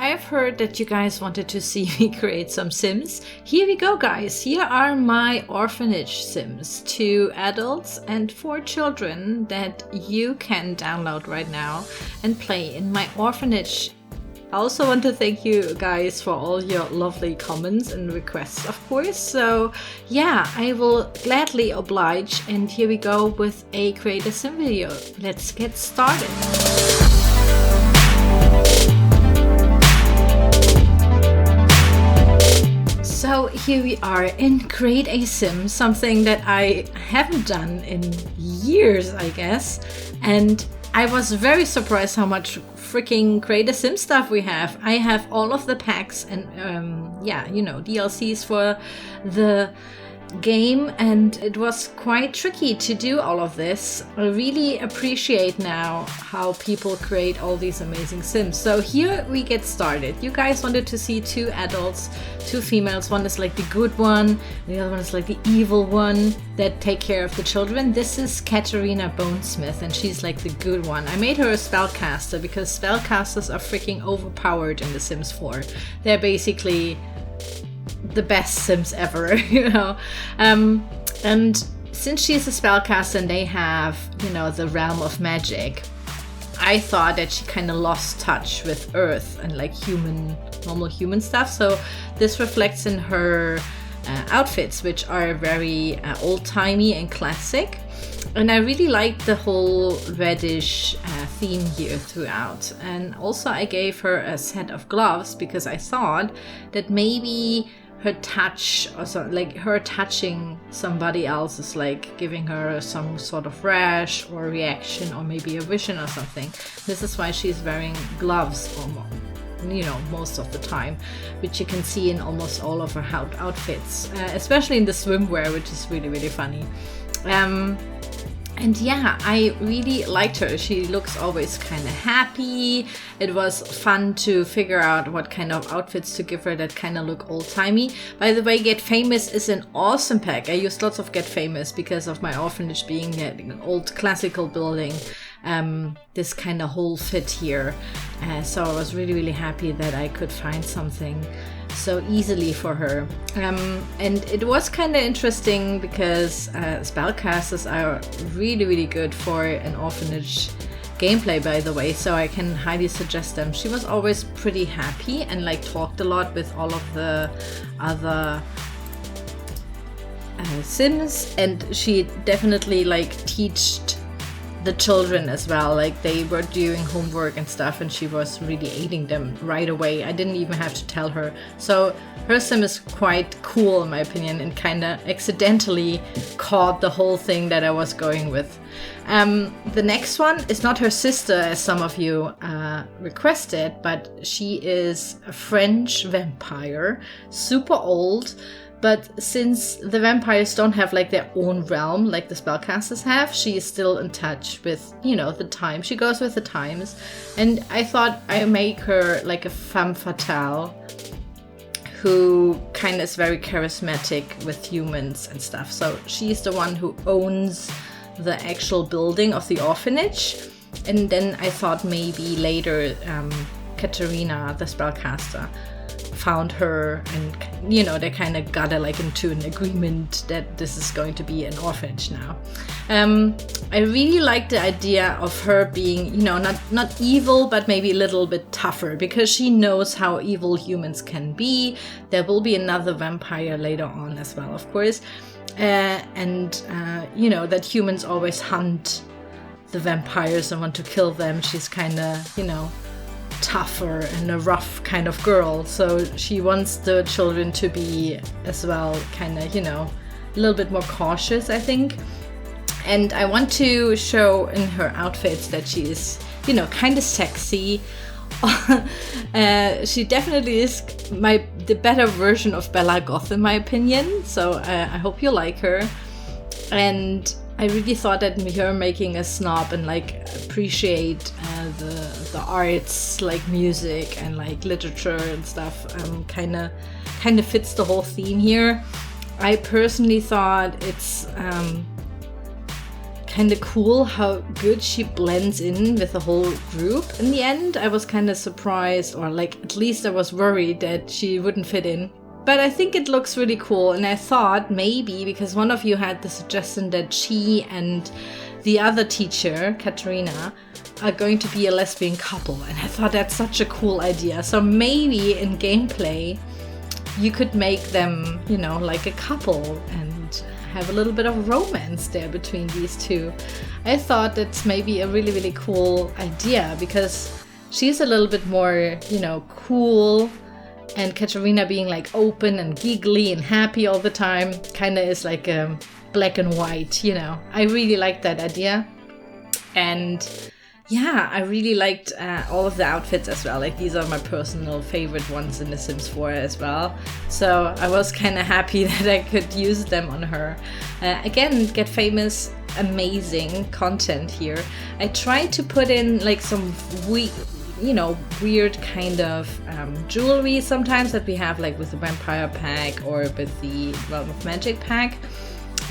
I've heard that you guys wanted to see me create some Sims. Here we go, guys. Here are my Orphanage Sims, 2 adults and 4 children that you can download right now and play in my orphanage. I also want to thank you guys for all your lovely comments and requests, of course. So yeah, I will gladly oblige. And here we go with a Create a Sim video. Let's get started. So here we are in Create a Sim, something that I haven't done in years, I guess. And I was very surprised how much freaking Create a Sim stuff we have. I have all of the packs and DLCs for the game, and it was quite tricky to do all of this. I really appreciate now how people create all these amazing Sims. So here we get started. You guys wanted to see 2 adults, 2 females. One is like the good one, the other one is like the evil one that take care of the children. This is Katarina Bonesmith, and she's like the good one. I made her a spellcaster because spellcasters are freaking overpowered in The Sims 4. They're basically the best Sims ever, you know. And since she's a spellcaster and they have, you know, the realm of magic, I thought that she kind of lost touch with Earth and like normal human stuff. So this reflects in her outfits, which are very old-timey and classic. And I really like the whole reddish theme here throughout. And also I gave her a set of gloves because I thought that maybe her touch, or so, like her touching somebody else, is like giving her some sort of rash or reaction or maybe a vision or something. This is why she's wearing gloves most of the time, which you can see in almost all of her outfits, especially in the swimwear, which is really, really funny. And yeah, I really liked her. She looks always kind of happy. It was fun to figure out what kind of outfits to give her that kind of look old-timey. By the way, Get Famous is an awesome pack. I used lots of Get Famous because of my orphanage being an old classical building. This kind of whole fit here. So I was really, really happy that I could find something so easily for her. And it was kind of interesting because spellcasters are really, really good for an orphanage gameplay, by the way, so I can highly suggest them. She was always pretty happy and like talked a lot with all of the other Sims, and she definitely like taught the children as well. Like they were doing homework and stuff, and she was really aiding them right away. I didn't even have to tell her. So her Sim is quite cool in my opinion, and kind of accidentally caught the whole thing that I was going with. The next one is not her sister, as some of you requested, but she is a French vampire, super old. But since the vampires don't have like their own realm like the spellcasters have, she is still in touch with, you know, the time. She goes with the times. And I thought I make her like a femme fatale who kind of is very charismatic with humans and stuff. So she's the one who owns the actual building of the orphanage. And then I thought maybe later Katarina, the spellcaster, found her, and you know, they kind of got like into an agreement that this is going to be an orphanage now. I really like the idea of her being, you know, not evil, but maybe a little bit tougher, because she knows how evil humans can be. There will be another vampire later on as well, of course, and you know, that humans always hunt the vampires and want to kill them. She's kind of, you know, tougher and a rough kind of girl, so she wants the children to be as well kind of, you know, a little bit more cautious, I think. And I want to show in her outfits that she is, you know, kind of sexy. She definitely is the better version of Bella Goth in my opinion, so I hope you like her. And I really thought that her making a snob and like appreciate the arts, like music and like literature and stuff, kind of fits the whole theme here. I personally thought it's kind of cool how good she blends in with the whole group. In the end, I was kind of surprised, or like at least I was worried that she wouldn't fit in. But I think it looks really cool, and I thought maybe, because one of you had the suggestion that she and the other teacher, Katerina, are going to be a lesbian couple, and I thought that's such a cool idea. So maybe in gameplay, you could make them, you know, like a couple and have a little bit of romance there between these two. I thought that's maybe a really, really cool idea, because she's a little bit more, you know, cool, and Katerina being like open and giggly and happy all the time kind of is like black and white, you know. I really liked that idea. And yeah, I really liked all of the outfits as well. Like, these are my personal favorite ones in The Sims 4 as well. So I was kind of happy that I could use them on her. Again, Get Famous, amazing content here. I tried to put in like some weird kind of jewelry sometimes that we have, like with the Vampire pack or with the Realm of Magic pack.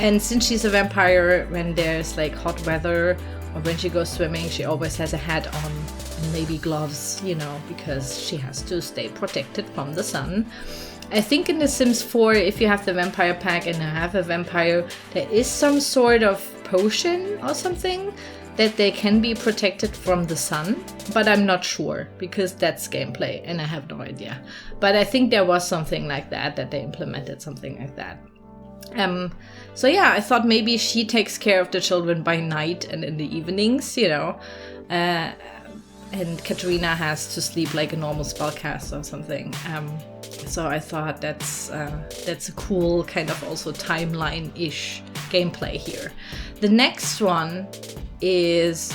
And since she's a vampire, when there's like hot weather or when she goes swimming, she always has a hat on and maybe gloves, you know, because she has to stay protected from the sun. I think in The Sims 4, if you have the vampire pack and have a vampire, there is some sort of potion or something that they can be protected from the sun, but I'm not sure because that's gameplay and I have no idea. But I think there was something like that they implemented something like that. So yeah, I thought maybe she takes care of the children by night and in the evenings, you know, and Katerina has to sleep like a normal spellcaster or something. So I thought that's a cool kind of also timeline-ish gameplay here. The next one is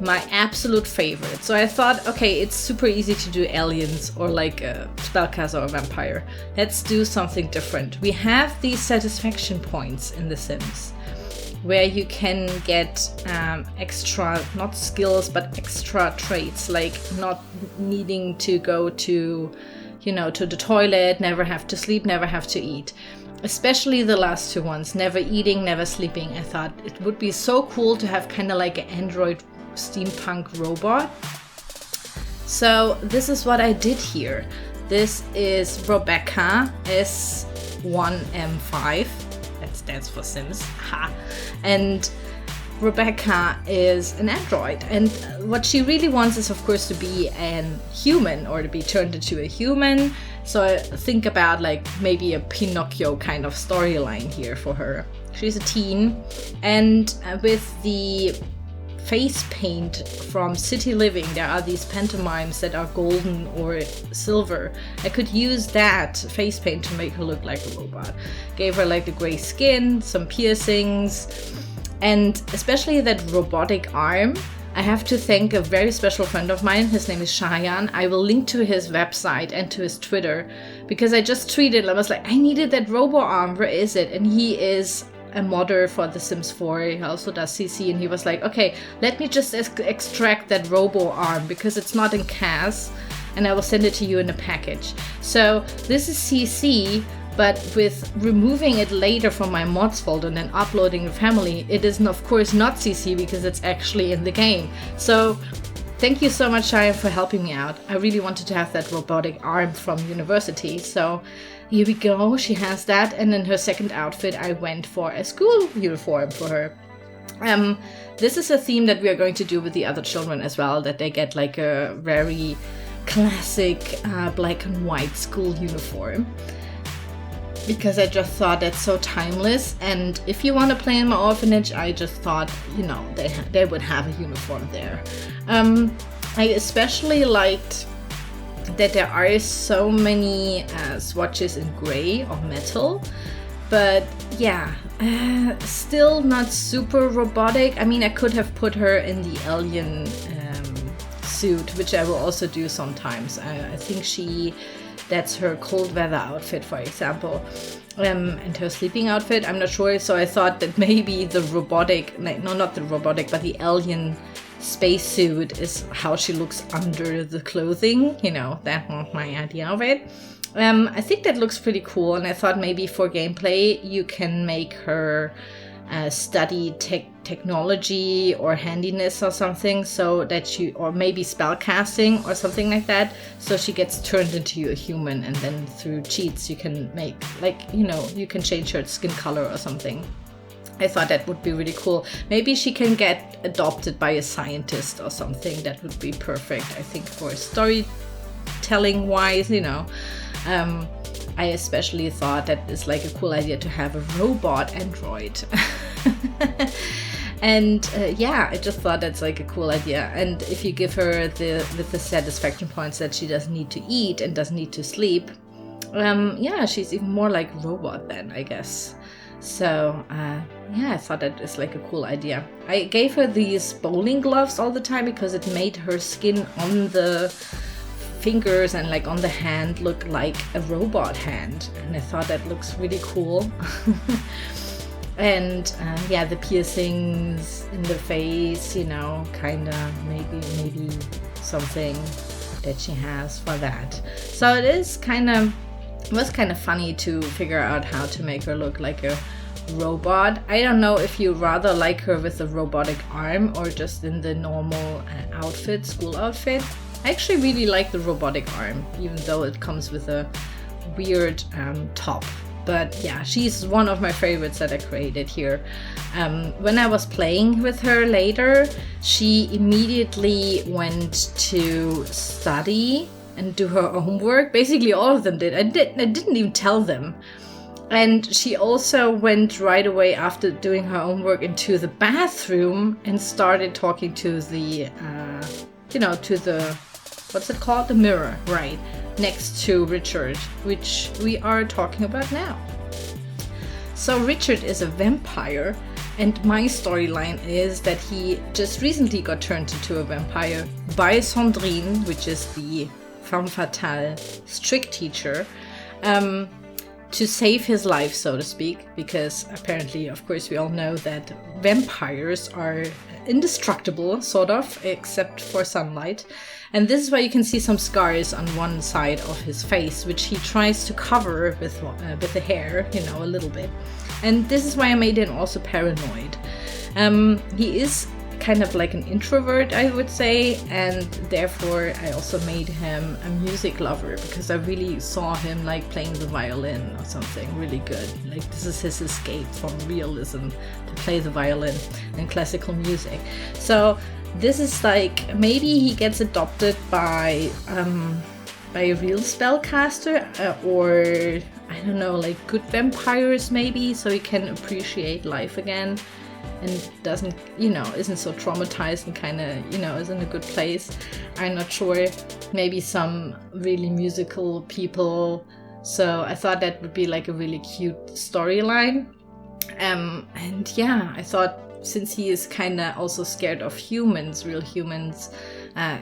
my absolute favorite. So I thought, okay, it's super easy to do aliens or like a spellcaster or a vampire. Let's do something different. We have these satisfaction points in The Sims where you can get extra, not skills, but extra traits, like not needing to go to, you know, to the toilet, never have to sleep, never have to eat. Especially the last two ones, never eating, never sleeping. I thought it would be so cool to have kind of like an android steampunk robot. So this is what I did here. This is Rebecca S1M5. That stands for Sims. Ha. And Rebecca is an android, and what she really wants is, of course, to be an human or to be turned into a human. So think about like maybe a Pinocchio kind of storyline here for her. She's a teen, and with the face paint from City Living, there are these pantomimes that are golden or silver. I could use that face paint to make her look like a robot. Gave her like the gray skin, some piercings, and especially that robotic arm. I have to thank a very special friend of mine. His name is Shayan. I will link to his website and to his Twitter, because I just tweeted, I was like, I needed that robo arm, where is it? And he is a modder for The Sims 4. He also does CC, and he was like, okay, let me just extract that robo arm because it's not in CAS, and I will send it to you in a package. So this is CC, but with removing it later from my mods folder and then uploading the family, it is of course not CC because it's actually in the game. So thank you so much, Shayan, for helping me out. I really wanted to have that robotic arm from university. So here we go, she has that. And in her second outfit, I went for a school uniform for her. This is a theme that we are going to do with the other children as well, that they get like a very classic black and white school uniform, because I just thought that's so timeless. And if you want to play in my orphanage, I just thought, you know, they would have a uniform there. I especially liked that there are so many swatches in gray or metal, but yeah, still not super robotic. I mean, I could have put her in the alien suit, which I will also do sometimes. I think that's her cold weather outfit, for example, and her sleeping outfit, I'm not sure. So I thought that maybe the robotic, no, not the robotic, but the alien spacesuit is how she looks under the clothing, you know, that was my idea of it. I think that looks pretty cool, and I thought maybe for gameplay you can make her study technology or handiness or something, so that or maybe spell casting or something like that, so she gets turned into a human, and then through cheats you can make, like, you can change her skin color or something. I thought that would be really cool. Maybe she can get adopted by a scientist or something. That would be perfect, I think, for storytelling wise, I especially thought that it's like a cool idea to have a robot android. And I just thought that's like a cool idea. And if you give her the satisfaction points that she doesn't need to eat and doesn't need to sleep, she's even more like a robot then, I guess. So I thought that is like a cool idea. I gave her these bowling gloves all the time because it made her skin on the fingers and like on the hand look like a robot hand, and I thought that looks really cool. And the piercings in the face, kinda maybe something that she has for that. So it was kind of funny to figure out how to make her look like a robot. I don't know if you rather like her with a robotic arm or just in the normal school outfit. I actually really like the robotic arm, even though it comes with a weird top. But yeah, she's one of my favorites that I created here. When I was playing with her later, she immediately went to study and do her homework. Basically all of them did. I didn't even tell them. And she also went right away after doing her homework into the bathroom and started talking to the what's it called? The mirror, right, next to Richard, which we are talking about now. So Richard is a vampire, and my storyline is that he just recently got turned into a vampire by Sandrine, which is the femme fatale strict teacher, to save his life, so to speak, because apparently, of course, we all know that vampires are indestructible, sort of, except for sunlight. And this is why you can see some scars on one side of his face, which he tries to cover with the hair, a little bit. And this is why I made him also paranoid. He is kind of like an introvert, I would say, and therefore I also made him a music lover, because I really saw him like playing the violin or something really good. Like, this is his escape from realism, to play the violin and classical music. So this is like, maybe he gets adopted by a real spellcaster, or I don't know, like good vampires maybe, so he can appreciate life again and doesn't, isn't so traumatized and kind of, is in a good place. I'm not sure. Maybe some really musical people. So I thought that would be like a really cute storyline. And yeah, I thought, since he is kind of also scared of humans, real humans,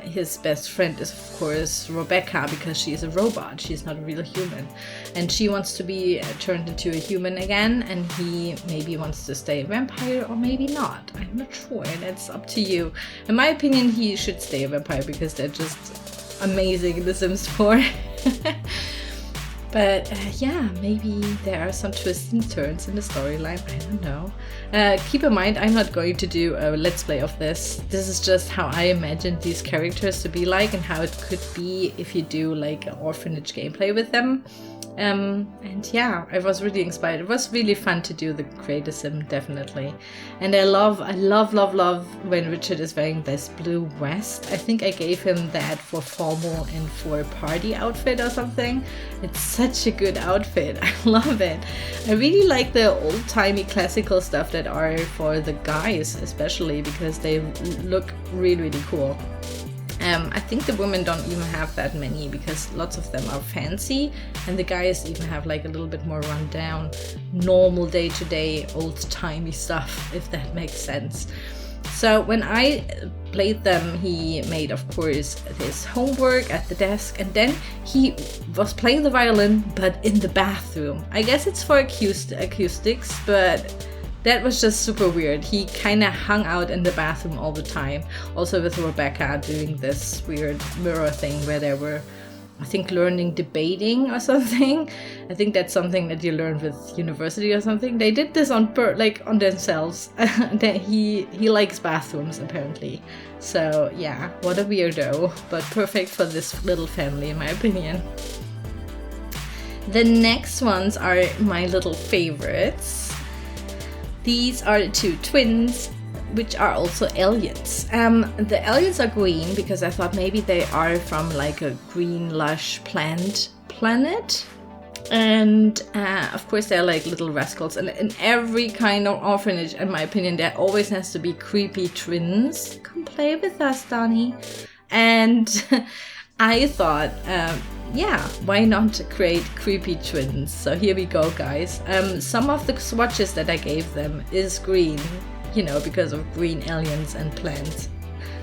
his best friend is of course Rebecca, because she's a robot, she's not a real human, and she wants to be turned into a human again, and he maybe wants to stay a vampire or maybe not. I'm not sure, that's up to you. In my opinion, he should stay a vampire because they're just amazing in The Sims 4. But maybe there are some twists and turns in the storyline. I don't know. Keep in mind, I'm not going to do a let's play of this. This is just how I imagined these characters to be like, and how it could be if you do like an orphanage gameplay with them. And yeah, I was really inspired. It was really fun to do the Create a Sim, definitely. And I love when Richard is wearing this blue vest. I think I gave him that for formal and for a party outfit or something. It's such a good outfit. I love it. I really like the old-timey classical stuff that are for the guys, especially because they look really, really cool. I think the women don't even have that many, because lots of them are fancy, and the guys even have like a little bit more run-down, normal day-to-day, old-timey stuff, if that makes sense. So when I played them, he made, of course, his homework at the desk, and then he was playing the violin, but in the bathroom. I guess it's for acoustics, but that was just super weird. He kind of hung out in the bathroom all the time. Also with Rebecca doing this weird mirror thing where they were I think learning debating or something. I think that's something that you learn with university or something. They did this on themselves. he likes bathrooms apparently. So yeah, what a weirdo, but perfect for this little family in my opinion. The next ones are my little favorites. These are the two twins, which are also aliens. The aliens are green because I thought maybe they are from like a green lush planet. And of course they're like little rascals. And in every kind of orphanage, in my opinion, there always has to be creepy twins. Come play with us, Donnie. And I thought, yeah, why not create creepy twins? So here we go, guys. Some of the swatches that I gave them is green, you know, because of green aliens and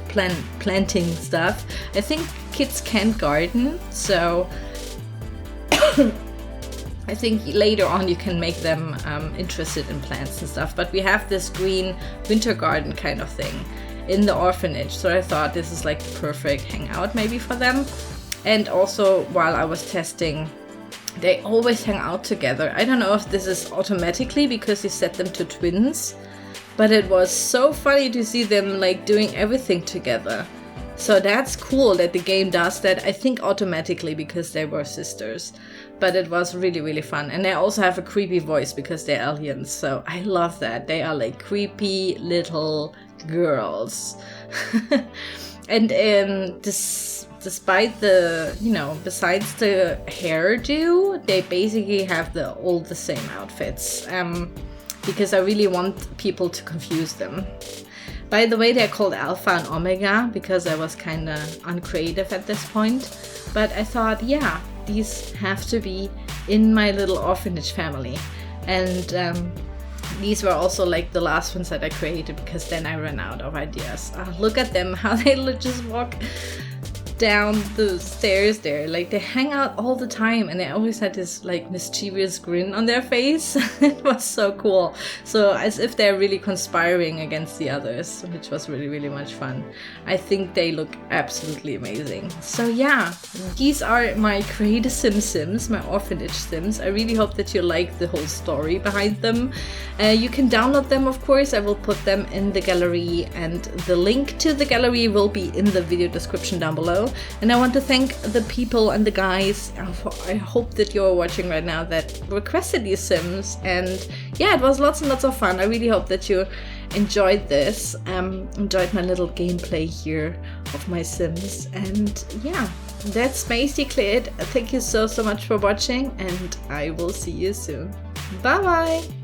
planting stuff. I think kids can't garden, so I think later on you can make them interested in plants and stuff. But we have this green winter garden kind of thing in the orphanage, so I thought this is like the perfect hangout maybe for them. And also, while I was testing, they always hang out together. I don't know if this is automatically because you set them to twins, but it was so funny to see them like doing everything together. So that's cool that the game does that, I think automatically because they were sisters. But it was really, really fun. And they also have a creepy voice because they're aliens. So I love that. They are like creepy little girls. And despite the, you know, besides the hairdo, they basically have all the same outfits. Because I really want people to confuse them. By the way, they're called Alpha and Omega because I was kind of uncreative at this point. But I thought, yeah, these have to be in my little orphanage family. And these were also like the last ones that I created because then I ran out of ideas. Look at them, how they just walk down the stairs there. Like they hang out all the time and they always had this like mischievous grin on their face. It was so cool. So as if they're really conspiring against the others, which was really, really much fun. I think they look absolutely amazing. So yeah, these are my Create a Sims, my orphanage Sims. I really hope that you like the whole story behind them. You can download them, of course. I will put them in the gallery, and the link to the gallery will be in the video description down below. And I want to thank the people and the guys, I hope that you're watching right now, that requested these Sims. And yeah, it was lots and lots of fun. I really hope that you enjoyed this, enjoyed my little gameplay here of my Sims. And yeah, that's basically it. Thank you so much for watching, and I will see you soon. Bye bye!